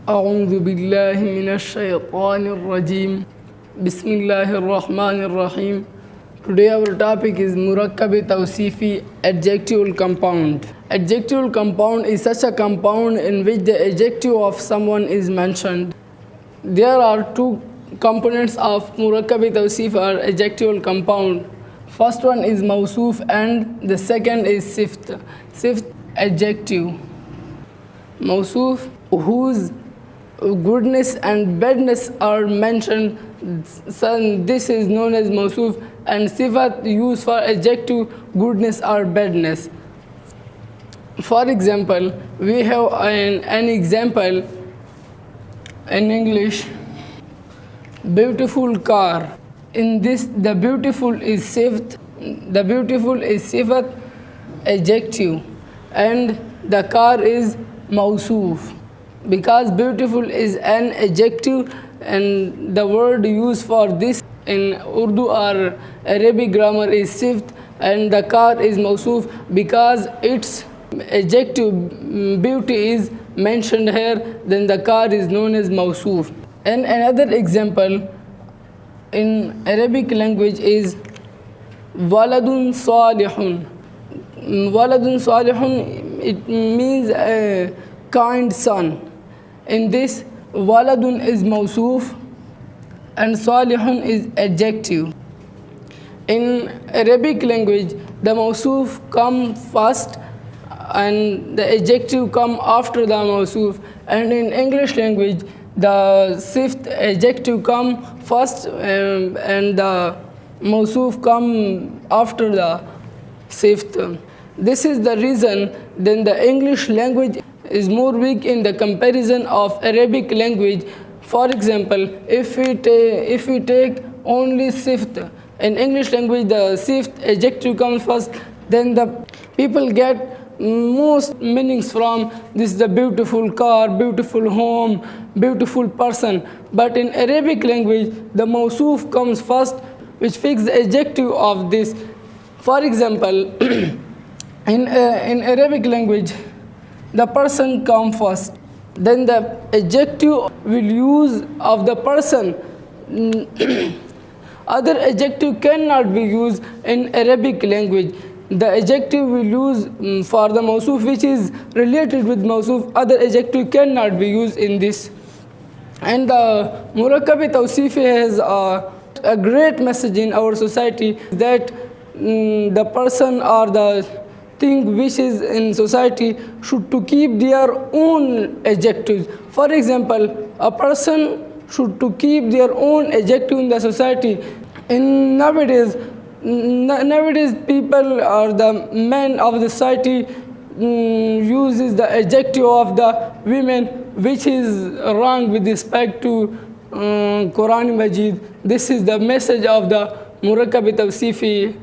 أعوذ بالله من الشيطان الرجيم بسم الله الرحمن الرحيم. Today our topic is Murakkab Tousifi, adjectival compound. Adjectival compound is such a compound in which the adjective of someone is mentioned. There are two components of Murakkab Tousifi or adjectival compound. First one is Mawsuf and the second is Sift. Sift adjective. Mawsuf whose goodness and badness are mentioned, so this is known as Mawsuf, and Sifat used for adjective goodness or badness. For example, we have an example in English, beautiful car. In this, the beautiful is Sift, the beautiful is Sifat adjective, and the car is Mawsuf. Because beautiful is an adjective and the word used for this in Urdu or Arabic grammar is Sift, and the car is Mawsuf because its adjective beauty is mentioned here, then the car is known as Mawsuf. And another example in Arabic language is Waladun Salihun. Waladun Salihun, it means a kind son. In this, Waladun is Mawsuf and Salihun is adjective. In Arabic language, the Mawsuf come first and the adjective come after the Mawsuf. And in English language, the Sift adjective come first and the Mawsuf come after the Sift. This is the reason then the English language is more weak in the comparison of Arabic language. For example, if we take only Sift, in English language the Sift adjective comes first, then the people get most meanings from this: the beautiful car, beautiful home, beautiful person. But in Arabic language the Mawsuf comes first, which fixes the adjective of this. For example, in Arabic language the person comes first, then the adjective will use of the person. Other adjective cannot be used in Arabic language. The adjective will use for the Mawsuf which is related with Mawsuf. Other adjective cannot be used in this. And the Murakkab Tousifi has a great message in our society that the person or the thing which is in society should to keep their own adjectives. For example, a person should to keep their own adjective in the society. In nowadays people or the men of the society uses the adjective of the women, which is wrong with respect to Quran Majid. This is the message of the Murakkab Tousifi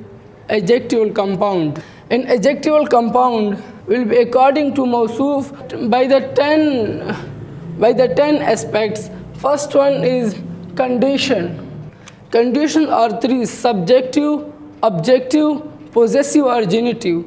adjectival compound. An adjectival compound will be according to Mawsuf by the 10 aspects. First one is condition. Conditions are three: subjective, objective, possessive or genitive.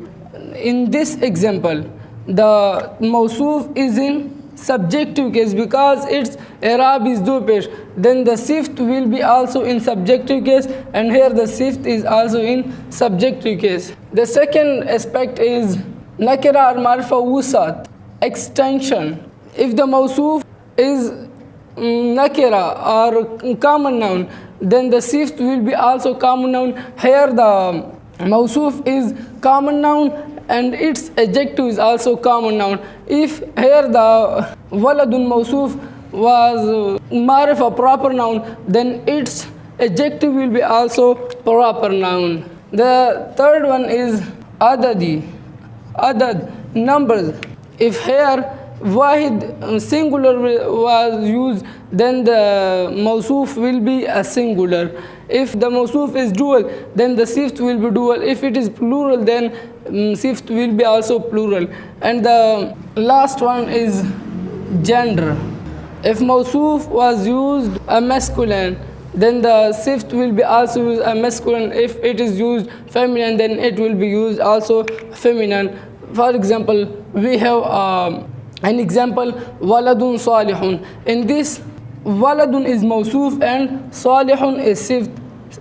In this example, the Mawsuf is in subjective case because its i'rab is do pesh. Then the Sift will be also in subjective case, and here the Sift is also in subjective case. The second aspect is nakira or marfa wusat, extension. If the Mawsuf is nakira or common noun, then the Sift will be also common noun. Here the Mawsuf is common noun and its adjective is also common noun. If here the Waladun Mawsuf was Marifa proper noun, then its adjective will be also proper noun. The third one is Adadi, Adad, numbers. If here Wahid singular was used, then the Mawsuf will be a singular. If the Mawsuf is dual, then the Sift will be dual. If it is plural, then Sift will be also plural. And the last one is gender. If Mawsuf was used a masculine, then the Sift will be also used a masculine. If it is used feminine, then it will be used also feminine. For example, we have An example, waladun salihun. In this, waladun is mawsoof and salihun is sift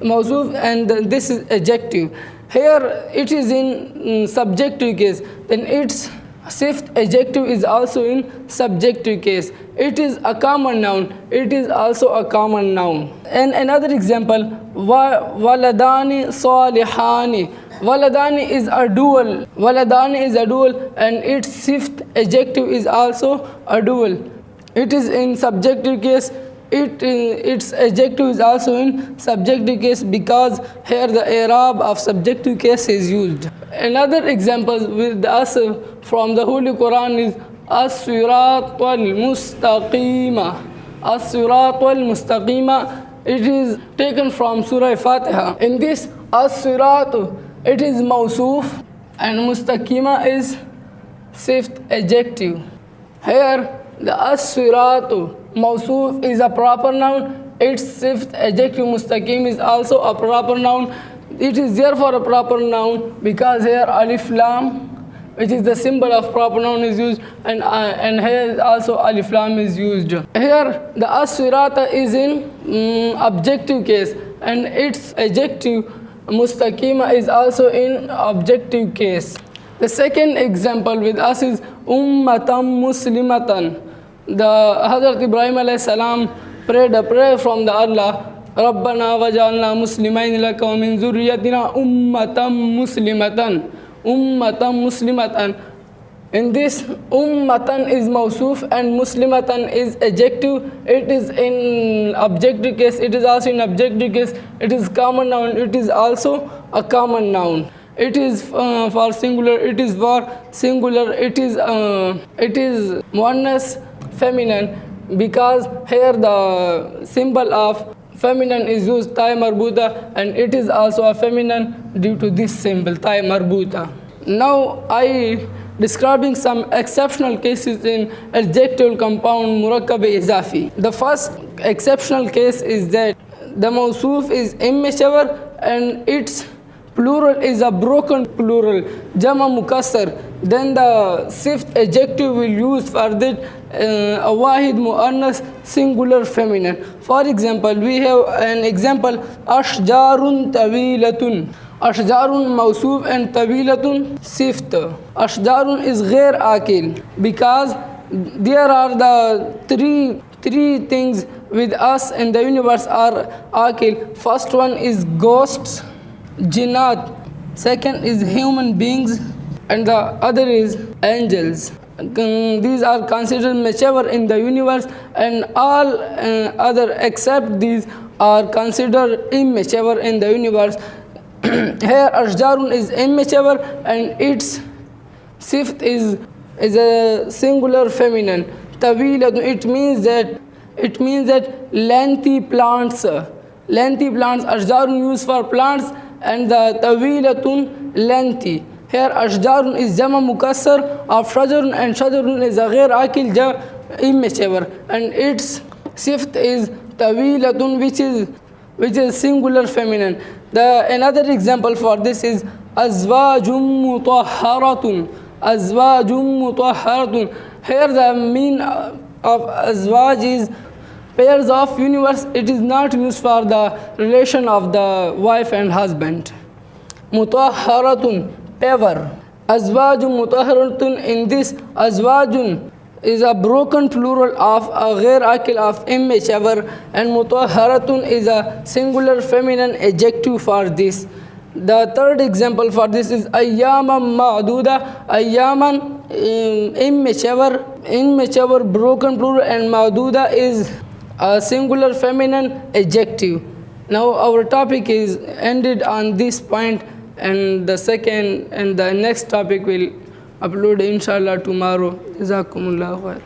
mawsoof, and this is adjective. Here it is in subjective case, then its sift adjective is also in subjective case. It is a common noun, it is also a common noun. And another example, waladani salihani. Waladani is a dual. Waladani is a dual, and its sift adjective is also a dual. It is in subjective case. Its adjective is also in subjective case, because here the i'rab of subjective case is used. Another example with us from the Holy Quran is as-sirat wal-mustaqima. As-sirat wal-mustaqima. It is taken from Surah Fatiha. In this, as-sirat, it is mawsoof, and mustaqima is sift adjective. Here the as-siratu mawsoof is a proper noun, its sift adjective mustaqim is also a proper noun. It is therefore a proper noun because here alif lam, which is the symbol of proper noun, is used, and here also alif lam is used. Here the as-sirata is in objective case, and its adjective mustaqima is also in objective case. The second example with us is ummatan muslimatan. The Hazrat Ibrahim alayhi salam prayed a prayer from the Allah, Rabbana wajalna muslimain laka wa min zurriyatina ummatan muslimatan. Ummatan muslimatan. In this, ummatan is mawsoof and muslimatan is adjective. It is in objective case, it is also in objective case. It is common noun, it is also a common noun. It is for singular, it is for singular, it is muannas feminine, because here the symbol of feminine is used, ta marbuta, and it is also a feminine due to this symbol, ta marbuta. Now I describing some exceptional cases in adjective compound Murakkab izafi. The first exceptional case is that the mawsoof is immature and its plural is a broken plural, jama mukassar. Then the sift adjective will use for that a wahid muannas singular feminine. For example, we have an example, ashjarun tawilatun. Ashjarun mawsoof and tawilatun sift. Ashjarun is ghair akil, because there are the three things with us in the universe are akil. First one is ghosts, jinnat. Second is human beings, and the other is angels. These are considered mature in the universe, and all other except these are considered immature in the universe. Here ashjarun is immature and its sift is a singular feminine. Tawilatun, it means that lengthy plants. Lengthy plants, ashjarun used for plants, and the tawilatun lengthy. Here ashjarun is jama mukassar of shajarun, and shajarun is a ghair akil immature, and its sift is tawilatun, which is singular feminine. Another example for this is azwajum mutahharatun. Azwajum mutahharatun. Here the mean of azwaj is pairs of universe. It is not used for the relation of the wife and husband. Mutahharatun, pair. Azwajun mutahharatun. In this, azwajun is a broken plural of a ghair akil of immature, and mutahharatun is a singular feminine adjective for this. The third example for this is ayyaman ma'duda. Ayyaman immature broken plural, and ma'duda is a singular feminine adjective. Now our topic is ended on this point, and the next topic will upload inshallah tomorrow. Jazakumullahu khair.